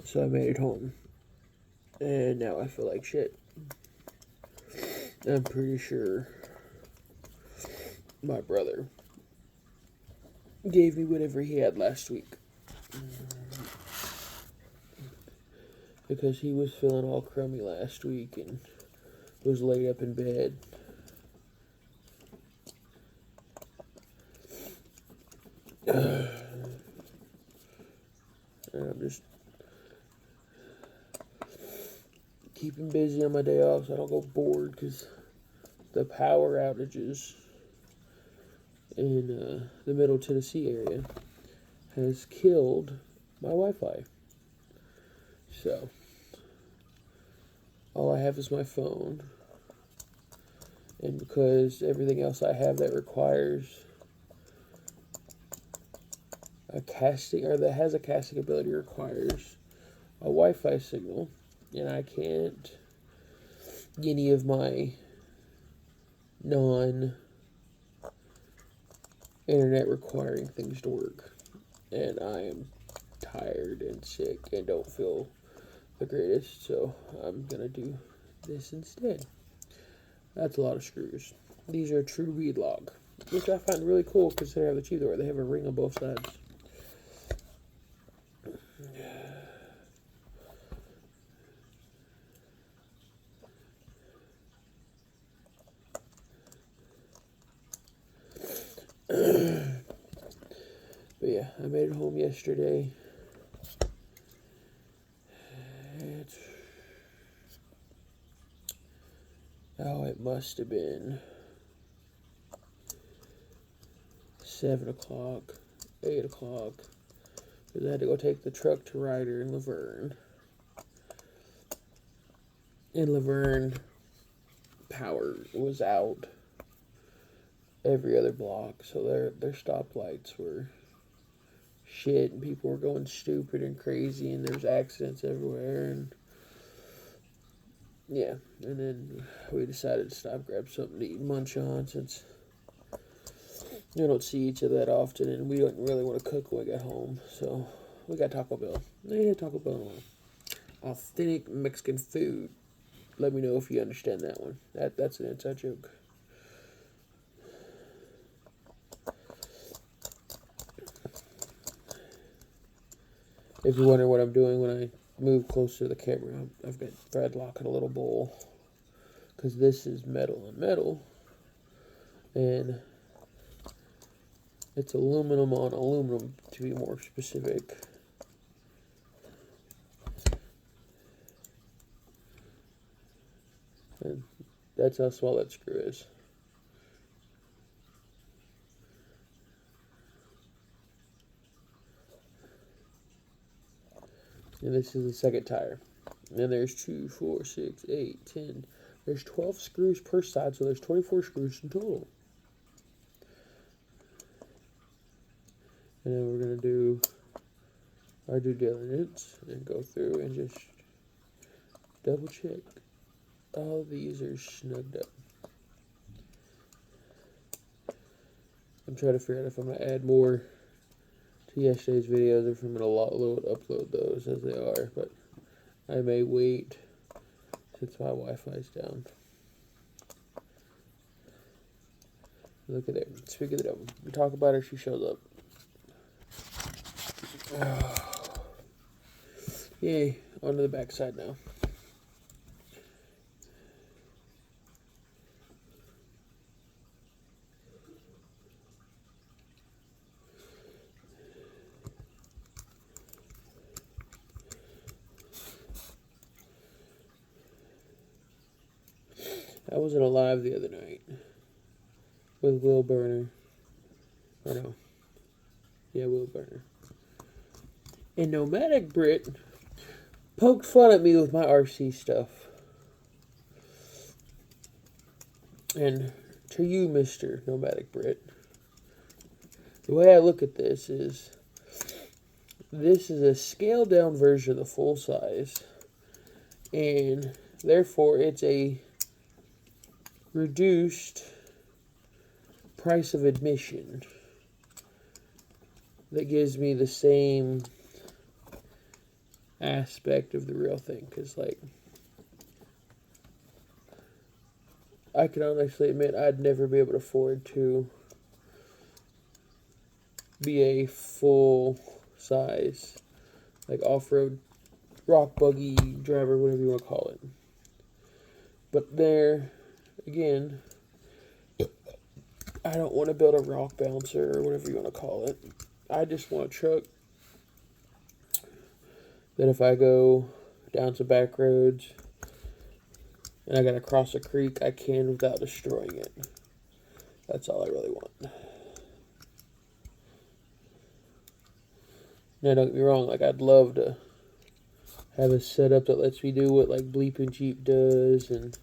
So I made it home. And now I feel like shit. I'm pretty sure my brother gave me whatever he had last week. Because he was feeling all crummy last week and was laid up in bed. And I'm just keeping busy on my day off so I don't go bored because the power outages in the Middle Tennessee area has killed my Wi-Fi. So all I have is my phone, and because everything else I have that requires a casting, or that has a casting ability, requires a Wi-Fi signal, and I can't get any of my non-internet requiring things to work, and I am tired and sick and don't feel the greatest, so I'm gonna do this instead. That's a lot of screws. These are true bead log, which I find really cool considering how cheap they are. They have a ring on both sides. But yeah, I made it home yesterday. It must have been 7 o'clock, 8 o'clock, because I had to go take the truck to Ryder in Laverne. In Laverne, power was out every other block, so their stoplights were shit, and people were going stupid and crazy, and there's accidents everywhere, and yeah, and then we decided to stop, grab something to eat and munch on, since we don't see each other that often, and we don't really want to cook when we get home, so we got Taco Bell. I had Taco Bell. Authentic Mexican food. Let me know if you understand that one. That's an inside joke. If you wonder what I'm doing when I move closer to the camera, I've got thread lock in a little bowl, because this is metal on metal, and it's aluminum on aluminum, to be more specific. And that's how small that screw is. And this is the second tire. And there's 2, 4, 6, 8, 10. There's 12 screws per side, so there's 24 screws in total. And then we're going to do our due diligence and go through and just double check all these are snugged up. I'm trying to figure out if I'm going to add more to yesterday's videos, or if I'm going to upload those as they are, but I may wait since my Wi-Fi's down. Look at it. Speak of the devil. We talk about her, she shows up. Yay, onto the back side now. I wasn't alive the other night with Will Burner. Or no. Yeah, Will Burner. And Nomadic Brit poked fun at me with my RC stuff. And to you, Mr. Nomadic Brit, the way I look at this is a scaled down version of the full size, and therefore it's a reduced price of admission that gives me the same aspect of the real thing. Because, like, I can honestly admit I'd never be able to afford to be a full size, like, off-road rock buggy driver, whatever you want to call it. But there, again, I don't want to build a rock bouncer or whatever you want to call it. I just want a truck that if I go down some back roads and I gotta cross a creek, I can without destroying it. That's all I really want. Now, don't get me wrong, like, I'd love to have a setup that lets me do what, like, Bleeping Jeep does and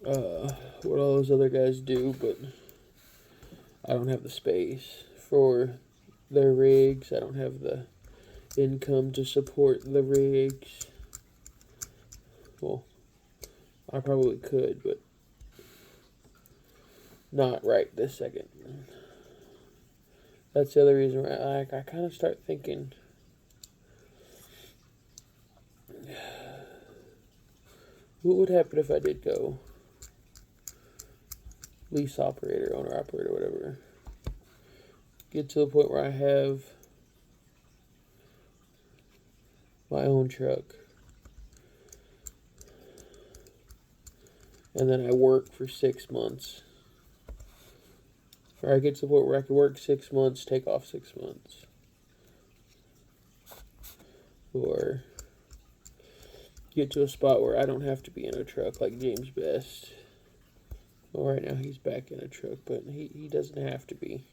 what all those other guys do, but I don't have the space for their rigs. I don't have the income to support the rigs. Well, I probably could, but not right this second. That's the other reason why I kind of start thinking, what would happen if I did go lease operator, owner operator, whatever. Get to the point where I have my own truck. And then I work for 6 months. Or I get to the point where I can work 6 months, take off 6 months. Or get to a spot where I don't have to be in a truck like James Best. Well, right now he's back in a truck, but he doesn't have to be.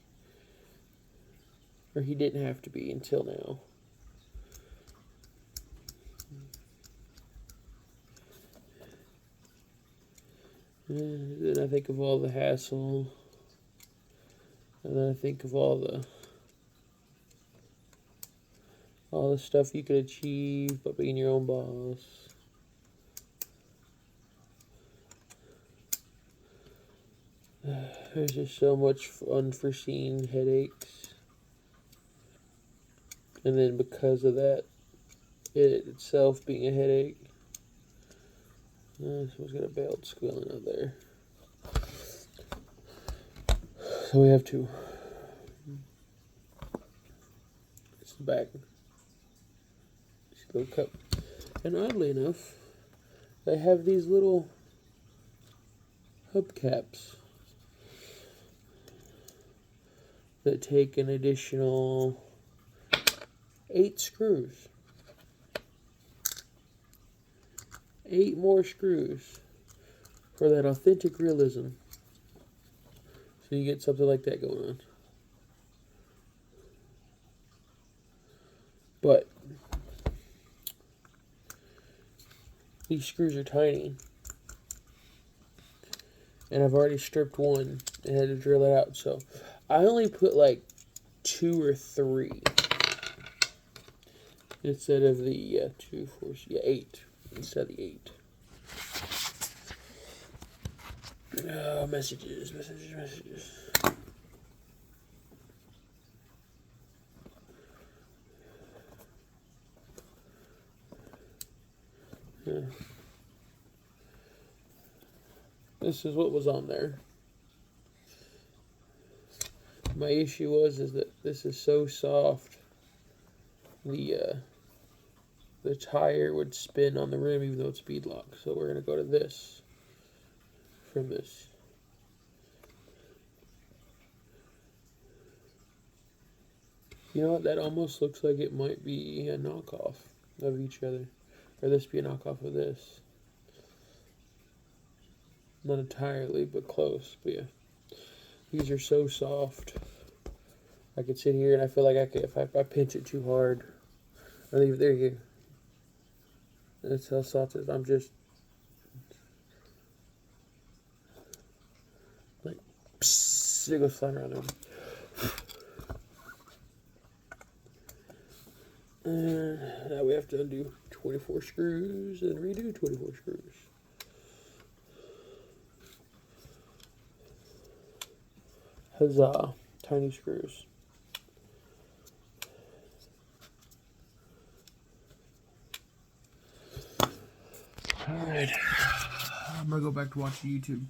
Or he didn't have to be until now. And then I think of all the hassle. And then I think of all the stuff you could achieve by being your own boss. There's just so much unforeseen headaches. And then because of that, it itself being a headache. Someone's got a belt squealing out there. So we have to. It's the back. See the little cup. And oddly enough, they have these little hubcaps that take an additional 8 screws. 8 more screws for that authentic realism. So you get something like that going on. But these screws are tiny. And I've already stripped one and had to drill it out. So I only put like 2 or 3 instead of the 2, 4, 8 instead of the 8. Messages. Yeah. This is what was on there. My issue is that this is so soft. The tire would spin on the rim even though it's speed lock. So we're gonna go to this from this. You know what? That almost looks like it might be a knockoff of each other, or this be a knockoff of this. Not entirely, but close. But yeah, these are so soft. I could sit here and I feel like I could, if I pinch it too hard, I leave it there. You go. That's how soft it is. I'm just like, psst, it goes flying around them. Now we have to undo 24 screws and redo 24 screws. Huzzah. Tiny screws. Alright. I'm gonna go back to watching YouTube.